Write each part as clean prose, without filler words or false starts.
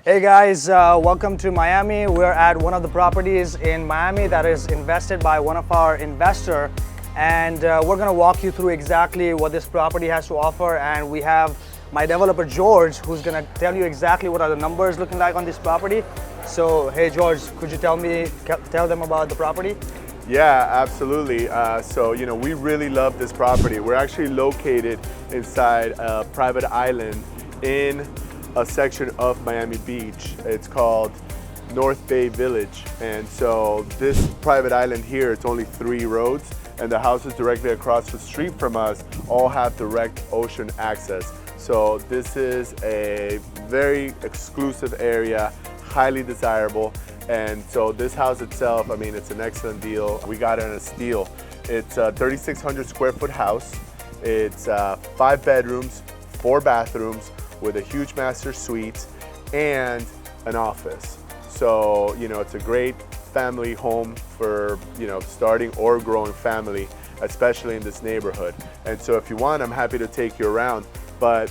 Hey guys, welcome to Miami. We're at one of the properties in Miami that is invested by one of our investor, and we're going to walk you through exactly what this property has to offer. And we have my developer George, who's going to tell you exactly what are the numbers looking like on this property. So hey George, could you tell them about the property? Yeah, absolutely. We really love this property. We're actually located inside a private island in a section of Miami Beach. It's called North Bay Village. And so this private island here, it's only 3 roads, and the houses directly across the street from us all have direct ocean access. So this is a very exclusive area, highly desirable. And so this house itself, I mean, it's an excellent deal. We got it on a steal. It's a 3,600 square foot house. It's 5 bedrooms, 4 bathrooms, with a huge master suite and an office. So, it's a great family home for, starting or growing family, especially in this neighborhood. And so if you want, I'm happy to take you around. But,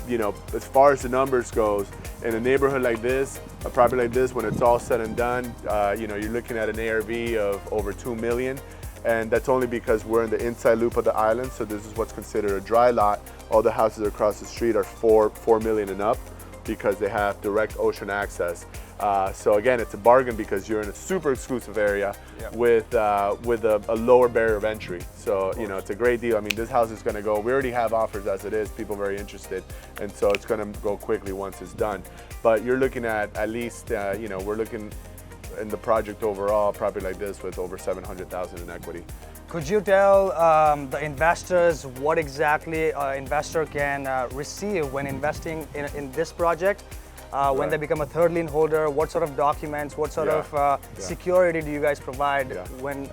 as far as the numbers goes, in a neighborhood like this, a property like this, when it's all said and done, you're looking at an ARV of over 2 million. And that's only because we're in the inside loop of the island. So this is what's considered a dry lot. All the houses across the street are 4 million and up because they have direct ocean access. So again, it's a bargain because you're in a super exclusive area with a lower barrier of entry. So, it's a great deal. I mean, this house is gonna go, we already have offers as it is, people very interested. And so it's gonna go quickly once it's done. But you're looking at least, we're looking in the project overall, property like this with over 700,000 in equity. Could you tell the investors what exactly an investor can receive when investing in this project? When they become a third lien holder, what sort of documents, what sort of security do you guys provide when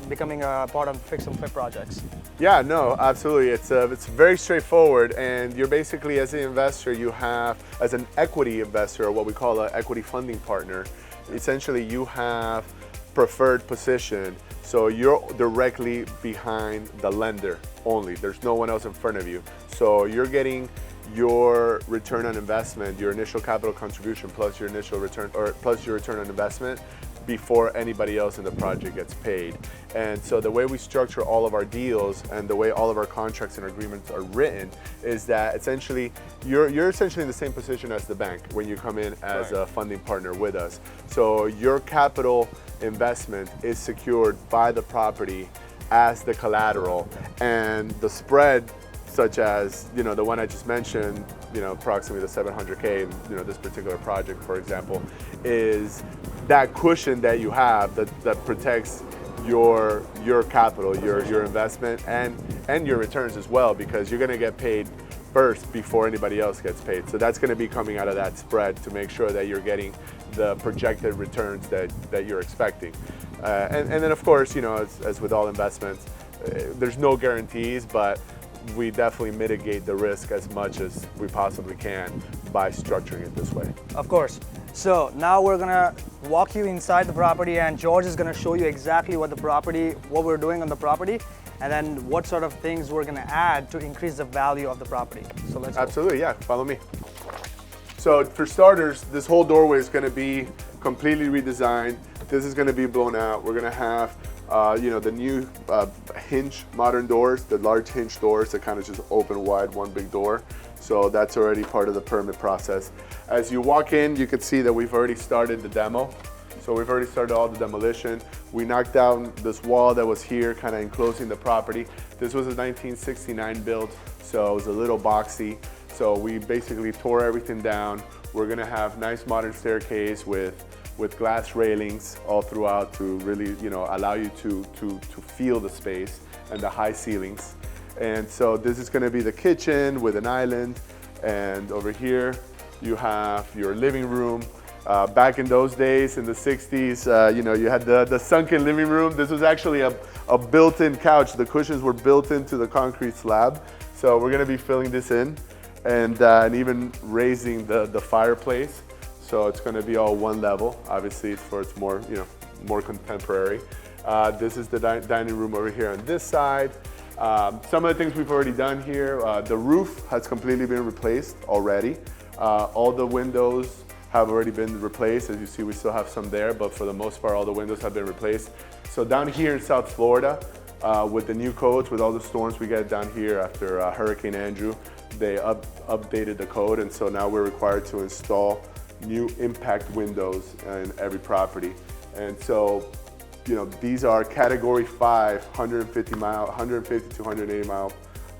becoming a part of fix and flip projects? Yeah, no, absolutely. It's very straightforward, and you're basically, as an investor, you have, as an equity investor, or what we call an equity funding partner, essentially you have preferred position. So you're directly behind the lender only. There's no one else in front of you. So you're getting your return on investment, your initial capital contribution plus your initial return, or plus your return on investment, before anybody else in the project gets paid. And so the way we structure all of our deals and the way all of our contracts and agreements are written is that essentially you're essentially in the same position as the bank when you come in as a funding partner with us. So your capital investment is secured by the property as the collateral, and the spread, such as the one I just mentioned, approximately the 700K, this particular project, for example, is that cushion that you have that protects your capital, your investment, and your returns as well, because you're going to get paid first before anybody else gets paid. So that's going to be coming out of that spread to make sure that you're getting the projected returns that you're expecting. And then of course, as with all investments, there's no guarantees, but we definitely mitigate the risk as much as we possibly can by structuring it this way. Of course. So now we're gonna walk you inside the property, and George is gonna show you exactly what we're doing on the property, and then what sort of things we're gonna add to increase the value of the property. So let's Absolutely, yeah, follow me. So for starters, this whole doorway is gonna be completely redesigned. This is gonna be blown out. We're gonna have the new hinge modern doors, the large hinge doors that kind of just open wide, one big door. So that's already part of the permit process. As you walk in, you can see that we've already started the demo. So we've already started all the demolition. We knocked down this wall that was here, kind of enclosing the property. This was a 1969 build, so it was a little boxy. So we basically tore everything down. We're gonna have nice modern staircase with glass railings all throughout to really, allow you to feel the space and the high ceilings. And so this is gonna be the kitchen with an island. And over here, you have your living room. Back in those days, in the 60s, you had the sunken living room. This was actually a built-in couch. The cushions were built into the concrete slab. So we're gonna be filling this in and even raising the fireplace. So it's gonna be all one level. Obviously, it's more, more contemporary. This is the dining room over here on this side. Some of the things we've already done here, the roof has completely been replaced already. All the windows have already been replaced. As you see, we still have some there, but for the most part, all the windows have been replaced. So down here in South Florida, with the new codes, with all the storms we get down here after Hurricane Andrew, they updated the code, and so now we're required to install new impact windows in every property. And so, you know, these are category 5, 150 to 180 mile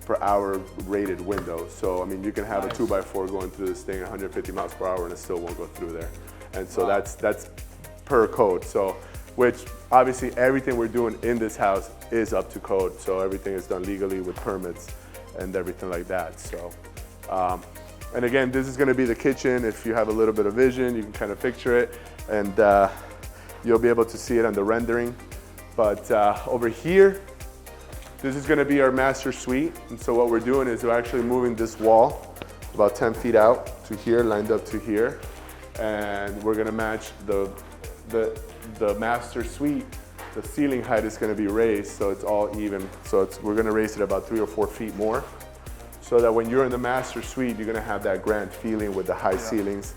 per hour rated windows. So, I mean, you can have a 2x4 going through this thing at 150 miles per hour and it still won't go through there. And so that's per code. So, which obviously everything we're doing in this house is up to code. So everything is done legally with permits and everything like that. So, and again, this is gonna be the kitchen. If you have a little bit of vision, you can kind of picture it, and you'll be able to see it on the rendering. But over here, this is gonna be our master suite. And so what we're doing is we're actually moving this wall about 10 feet out to here, lined up to here. And we're gonna match the master suite. The ceiling height is gonna be raised, so it's all even. So we're gonna raise it about 3 or 4 feet more, so that when you're in the master suite, you're gonna have that grand feeling with the high ceilings.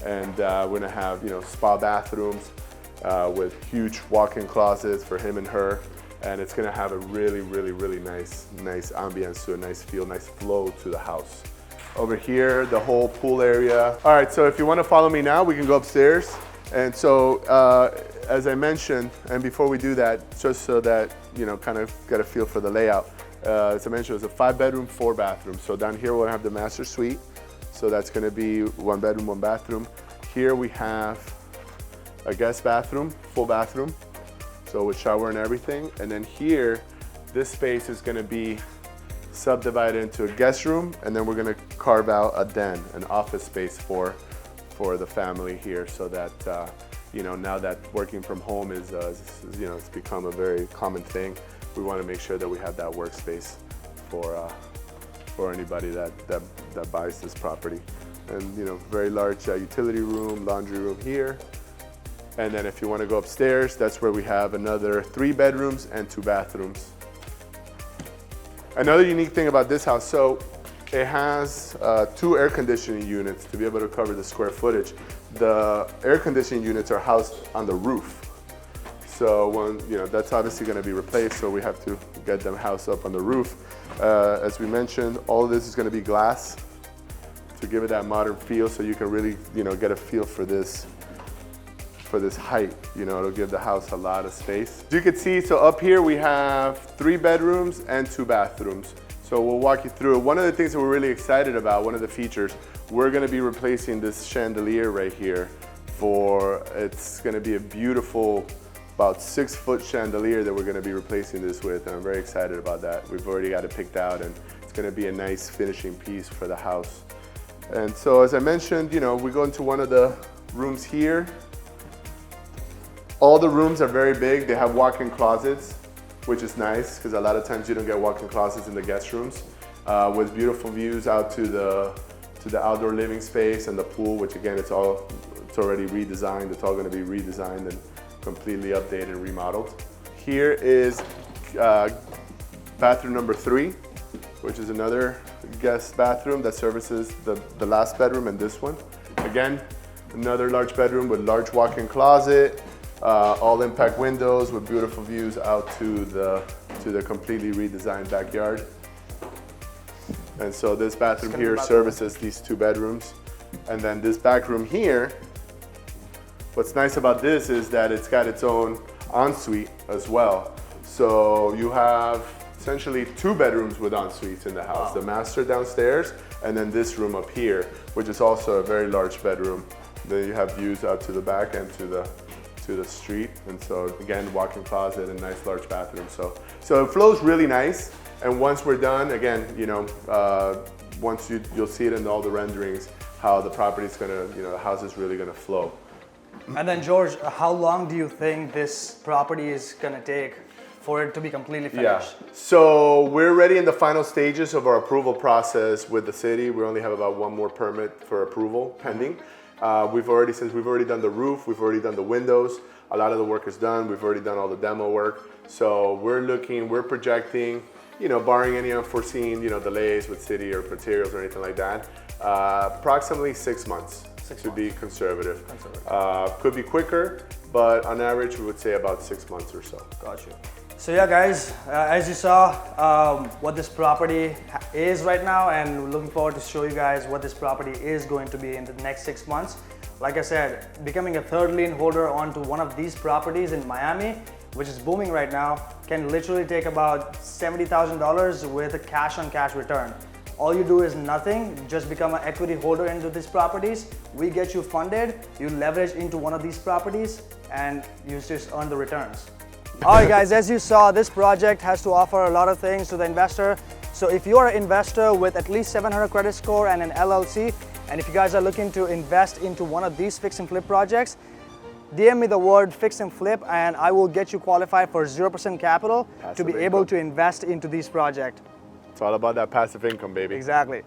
And we're gonna have, you know, spa bathrooms with huge walk-in closets for him and her. And it's gonna have a really, really, really nice ambience to a nice feel, nice flow to the house. Over here, the whole pool area. All right, so if you wanna follow me now, we can go upstairs. And so, as I mentioned, and before we do that, just so that, you know, kind of get a feel for the layout, as I mentioned, it's a 5-bedroom, 4-bathroom. So down here we'll have the master suite. So that's gonna be 1 bedroom, 1 bathroom. Here we have a guest bathroom, full bathroom. So with shower and everything. And then here, this space is gonna be subdivided into a guest room, and then we're gonna carve out a den, an office space for the family here, so that, you know, now that working from home is, you know, it's become a very common thing. We wanna make sure that we have that workspace for anybody that buys this property. And, you know, very large utility room, laundry room here. And then if you want to go upstairs, that's where we have another 3 bedrooms and 2 bathrooms. Another unique thing about this house, so it has 2 air conditioning units to be able to cover the square footage. The air conditioning units are housed on the roof. So when, you know, that's obviously going to be replaced, so we have to get them housed up on the roof. As we mentioned, all of this is going to be glass to give it that modern feel, so you can really, you know, get a feel for this height. You know, it'll give the house a lot of space. As you can see, so up here we have 3 bedrooms and 2 bathrooms. So we'll walk you through it. One of the things that we're really excited about, one of the features, we're gonna be replacing this chandelier right here it's gonna be a beautiful, about 6-foot chandelier that we're gonna be replacing this with, and I'm very excited about that. We've already got it picked out, and it's gonna be a nice finishing piece for the house. And so as I mentioned, you know, we go into one of the rooms here. All the rooms are very big. They have walk-in closets, which is nice because a lot of times you don't get walk-in closets in the guest rooms, with beautiful views out to the outdoor living space and the pool, which again, it's already redesigned. It's all going to be redesigned and completely updated and remodeled. Here is bathroom number 3, which is another guest bathroom that services the last bedroom and this one. Again, another large bedroom with large walk-in closet. All impact windows with beautiful views out to the completely redesigned backyard. And so this bathroom here services these 2 bedrooms. And then this back room here, what's nice about this is that it's got its own ensuite as well. So you have essentially 2 bedrooms with ensuites in the house. Wow. The master downstairs, and then this room up here, which is also a very large bedroom. Then you have views out to the back and to the street. And so again, walk-in closet and nice large bathroom. So it flows really nice. And once we're done, again, you know, once you'll see it in all the renderings, how the property's gonna, you know, the house is really gonna flow. And then George, how long do you think this property is gonna take for it to be completely finished? Yeah. So we're already in the final stages of our approval process with the city. We only have about 1 more permit for approval pending. Since we've already done the roof, we've already done the windows, a lot of the work is done, we've already done all the demo work. So we're projecting, you know, barring any unforeseen, you know, delays with city or materials or anything like that, approximately 6 months. to be conservative. Could be quicker, but on average, we would say about 6 months or so. Got you. So yeah, guys, as you saw, what this property is right now, and we're looking forward to show you guys what this property is going to be in the next 6 months. Like I said, becoming a third lien holder onto one of these properties in Miami, which is booming right now, can literally take about $70,000 with a cash on cash return. All you do is nothing, just become an equity holder into these properties. We get you funded, you leverage into one of these properties, and you just earn the returns. All right, guys, as you saw, this project has to offer a lot of things to the investor. So if you're an investor with at least 700 credit score and an LLC, and if you guys are looking to invest into one of these fix and flip projects, DM me the word fix and flip and I will get you qualified for 0% capital to be able to invest into these projects. It's all about that passive income, baby. Exactly.